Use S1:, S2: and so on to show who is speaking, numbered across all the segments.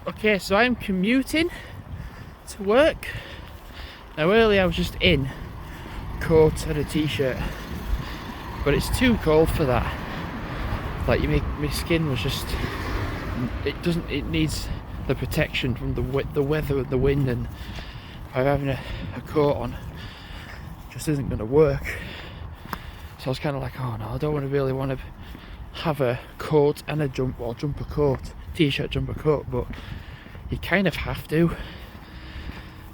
S1: Okay, so I'm commuting to work. Now earlier I was just in coat and a t-shirt, but it's too cold for that. Like my skin was just, it needs the protection from the weather and the wind, and by having a coat on just isn't going to work. So I was kind of like, oh no, I don't really want to have a coat and a jumper coat, t-shirt, jumper coat, but you kind of have to.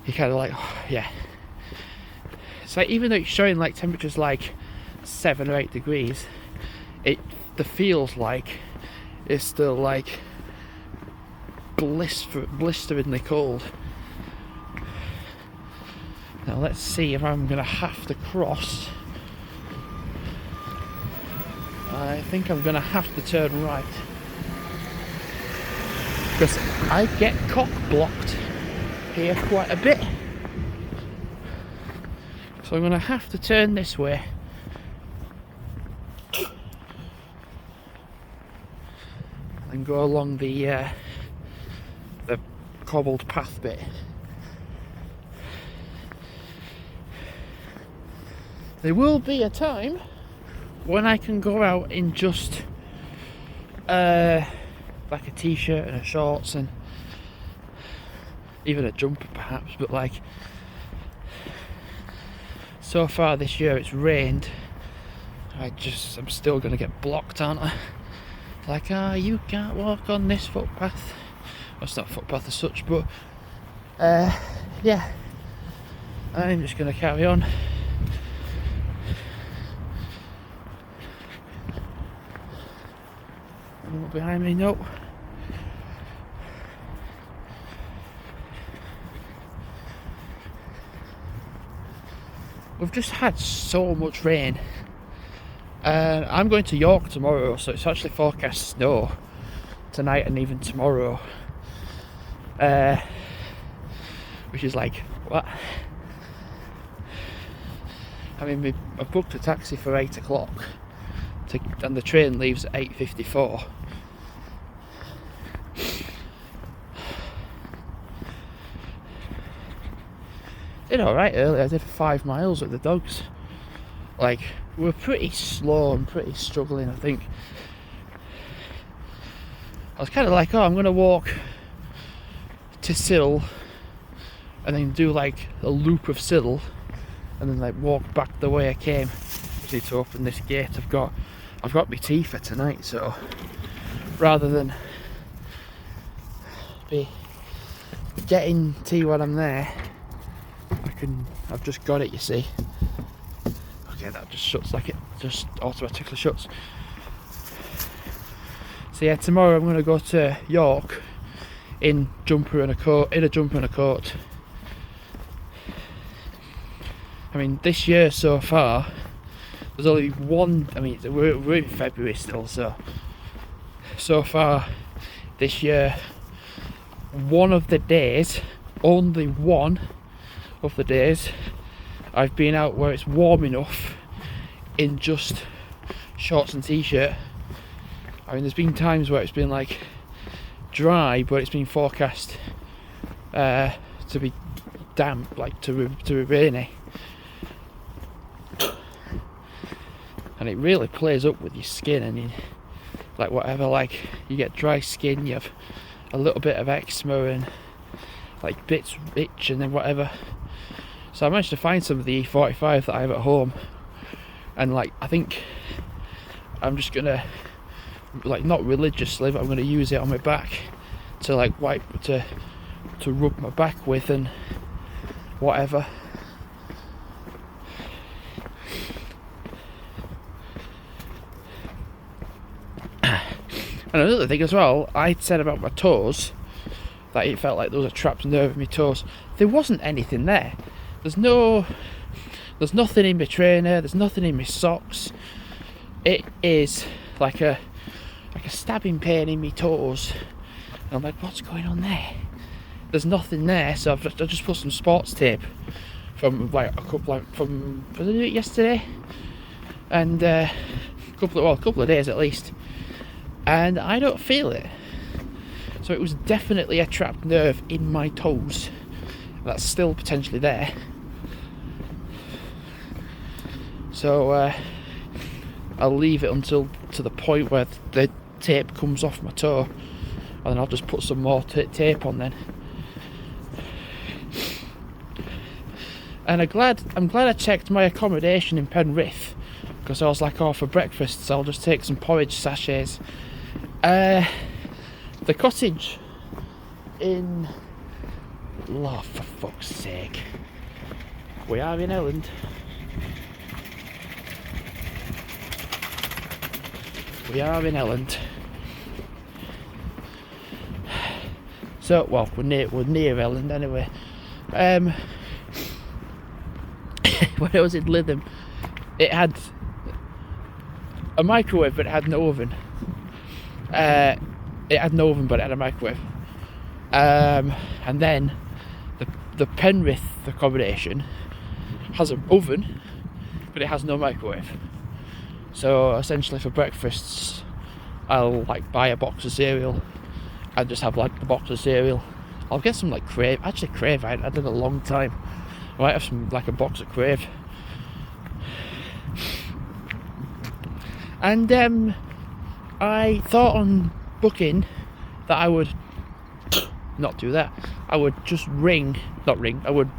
S1: You kind of like, oh, yeah. It's like, even though it's showing like temperatures like 7 or 8 degrees, the feels like it's still like blisteringly cold. Now let's see if I'm gonna have to cross. I think I'm gonna have to turn right, because I get cock blocked here quite a bit. So I'm gonna have to turn this way. And go along the cobbled path bit. There will be a time when I can go out in just like a t-shirt and a shorts and even a jumper perhaps, but like so far this year it's rained. I'm still gonna get blocked, aren't I? Like, you can't walk on this footpath. Well, it's not a footpath as such, but yeah, I'm just gonna carry on. Anyone behind me? No. We've just had so much rain. I'm going to York tomorrow, so it's actually forecast snow tonight and even tomorrow. Which is like, what? I mean, I've booked a taxi for 8 o'clock and the train leaves at 8:54. Did alright earlier. I did 5 miles with the dogs. Like, we were pretty slow and pretty struggling, I think. I was kind of like, oh, I'm going to walk to Sill and then do like a loop of Sill and then like walk back the way I came. I need to open this gate. I've got my tea for tonight, so rather than be getting tea while I'm there, I've just got it, you see. Okay, that just shuts, like it just automatically shuts. So yeah, tomorrow I'm going to go to York in a jumper and a coat. I mean, this year so far, there's only one. I mean, we're in February still, so far this year, only one of the days, I've been out where it's warm enough in just shorts and t-shirt. I mean, there's been times where it's been like dry, but it's been forecast to be damp, like to be rainy, and it really plays up with your skin. And you, like, whatever, like, you get dry skin, you have a little bit of eczema and like bits itch and then whatever. So I managed to find some of the E45 that I have at home, and like, I think I'm just gonna, like, not religiously, but I'm gonna use it on my back to like to rub my back with and whatever. And another thing as well, I said about my toes that it felt like there was a trapped nerve in my toes. There wasn't anything there. There's nothing in my trainer, there's nothing in my socks. It is like a stabbing pain in my toes. And I'm like, what's going on there? There's nothing there, so I just put some sports tape from like a couple was it yesterday? And a couple of days at least. And I don't feel it. So So it was definitely a trapped nerve in my toes that's still potentially there. So I'll leave it until to the point where the tape comes off my toe, and then I'll just put some more tape on then. And I'm glad I checked my accommodation in Penrith, because I was like, oh, for breakfast, so I'll just take some porridge sachets. The cottage in... Oh, for fuck's sake. We are in Elland. We are in Elland. So, well, we're near Elland anyway. When I was in Lytham, it had a microwave, but it had no oven. It had no oven, but it had a microwave. And then the Penrith accommodation has an oven, but it has no microwave. So essentially, for breakfasts, I'll like buy a box of cereal and just have like the box of cereal. I'll get some like Crave. Actually, Crave I had in a long time. I might have some like a box of Crave. And I thought on booking that I would not do that. I would just I would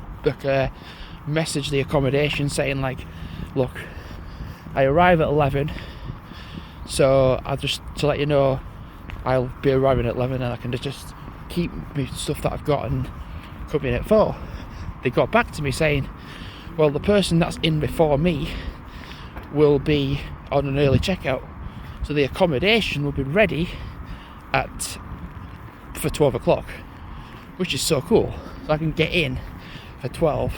S1: message the accommodation saying like, look, I arrive at 11, so I'll just, to let you know, I'll be arriving at 11 and I can just keep my stuff that I've got and come in at 4. They got back to me saying, well, the person that's in before me will be on an early checkout, so the accommodation will be ready for 12 o'clock, which is so cool. So I can get in for 12.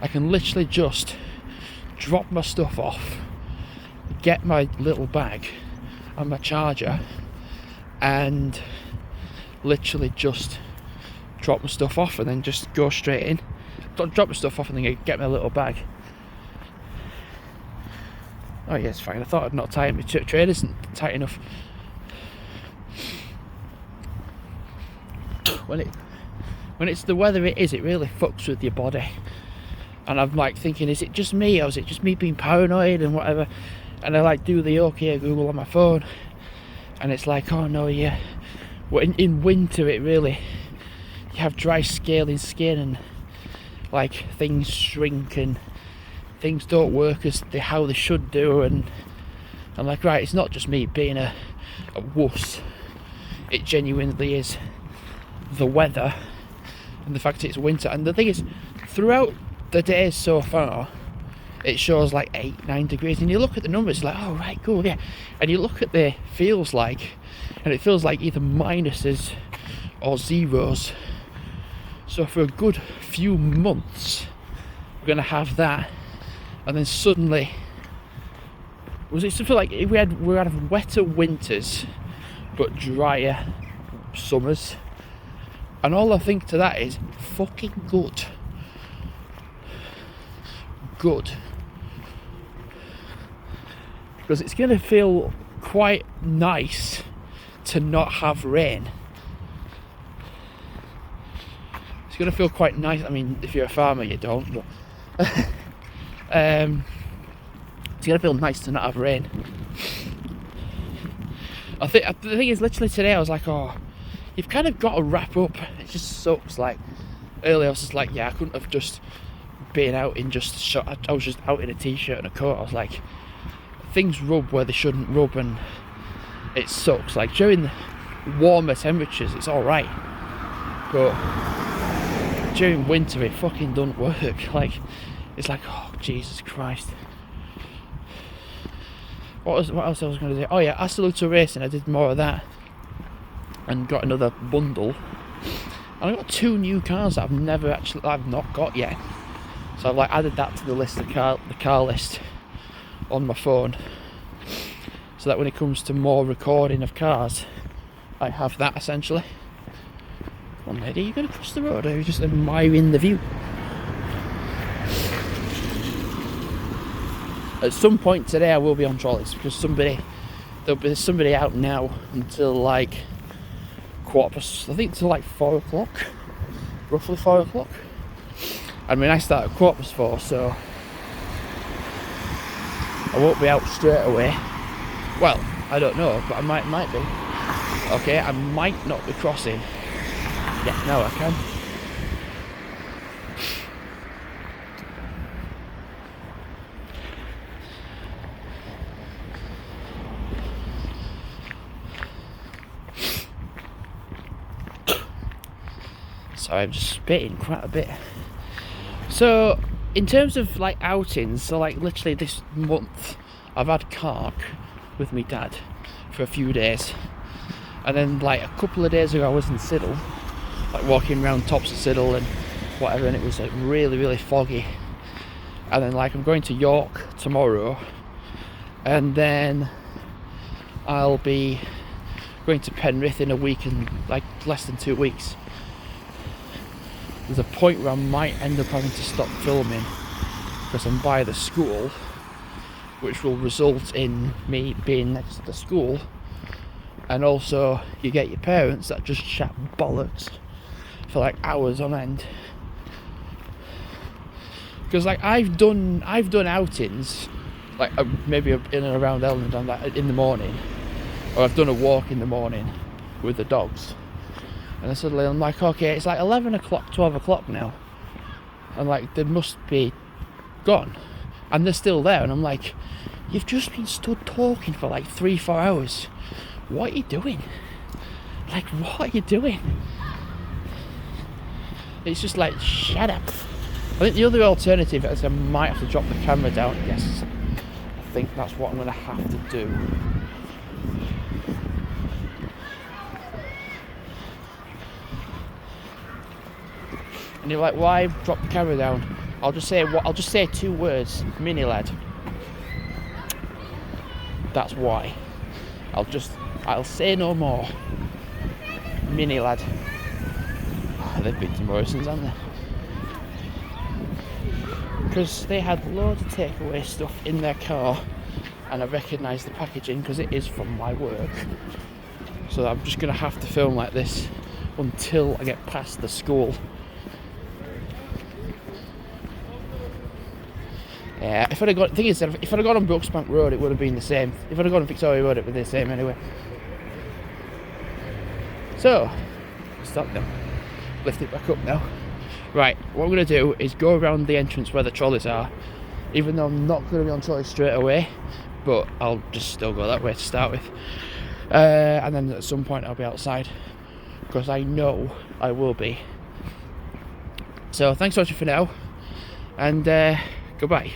S1: I can literally just drop my stuff off, get my little bag and my charger, and literally just drop my stuff off and then just go straight in. Drop my stuff off and then get my little bag. Oh yeah, it's fine. I thought I'd not tighten my train isn't tight enough. When it's the weather it is, it really fucks with your body. And I'm like thinking, is it just me, or is it just me being paranoid and whatever? And I like do the OK Google on my phone, and it's like, oh no, yeah. Well, in winter it really, you have dry scaling skin and like things shrink and things don't work as how they should do, and I'm like, right, it's not just me being a wuss. It genuinely is the weather and the fact it's winter. And the thing is, throughout the days so far, it shows like 8-9 degrees, and you look at the numbers like, oh right, cool, yeah, and you look at the feels like, and it feels like either minuses or zeros. So for a good few months we're gonna have that, and then suddenly, was it something like we had wetter winters but drier summers? And all I think to that is fucking good. Good. Because it's going to feel quite nice to not have rain. It's going to feel quite nice. I mean, if you're a farmer, you don't. But it's going to feel nice to not have rain. I think the thing is, literally today I was like, oh, you've kind of got to wrap up. It just sucks. Like earlier I was just like, yeah, I couldn't have just been out in just I was just out in a t-shirt and a coat. I was like, things rub where they shouldn't rub, and it sucks. Like during the warmer temperatures it's alright, but during winter it fucking doesn't work. Like it's like, oh Jesus Christ. What else I was going to do? Oh yeah, Absolute Racing, I did more of that and got another bundle, and I got 2 new cars that I've not got yet. So I've like added that to the list, the car list on my phone, so that when it comes to more recording of cars, I have that essentially. Come on, lady, are you going to cross the road, or are you just admiring the view? At some point today I will be on trolleys, because there'll be somebody out now until like I think till like 4 o'clock, roughly 4 o'clock. I mean, I start at 4:15, so I won't be out straight away. Well, I don't know, but I might be. Okay, I might not be crossing. Yeah, now I can. Sorry, I'm just spitting quite a bit. So, in terms of like outings, so like literally this month, I've had Cark with me dad for a few days, and then like a couple of days ago I was in Siddle, like walking around tops of Siddle and whatever, and it was like really foggy. And then like I'm going to York tomorrow, and then I'll be going to Penrith in a week and like less than 2 weeks. There's a point where I might end up having to stop filming because I'm by the school, which will result in me being next to the school, and also you get your parents that just chat bollocks for like hours on end. Because like I've done outings, like maybe in and around Elland and that in the morning, or I've done a walk in the morning with the dogs. And then suddenly I'm like, okay, it's like 11 o'clock, 12 o'clock now. And like, they must be gone. And they're still there. And I'm like, you've just been stood talking for like 3-4 hours. What are you doing? Like, what are you doing? It's just like, shut up. I think the other alternative is I might have to drop the camera down. Yes, I think that's what I'm going to have to do. And you're like, why drop the camera down? I'll just say 2 words, mini lad. That's why. I'll say no more. Mini lad. They've been to Morrison's, haven't they? Because they had loads of takeaway stuff in their car, and I recognised the packaging because it is from my work. So I'm just going to have to film like this until I get past the school. Yeah, if I'd have gone on Brooksbank Road, it would have been the same. If I'd have gone on Victoria Road, it would be the same anyway. So, stop now. Lift it back up now. Right, what I'm going to do is go around the entrance where the trolleys are, even though I'm not going to be on trolleys straight away, but I'll just still go that way to start with. And then at some point I'll be outside, because I know I will be. So, thanks for watching for now, and goodbye.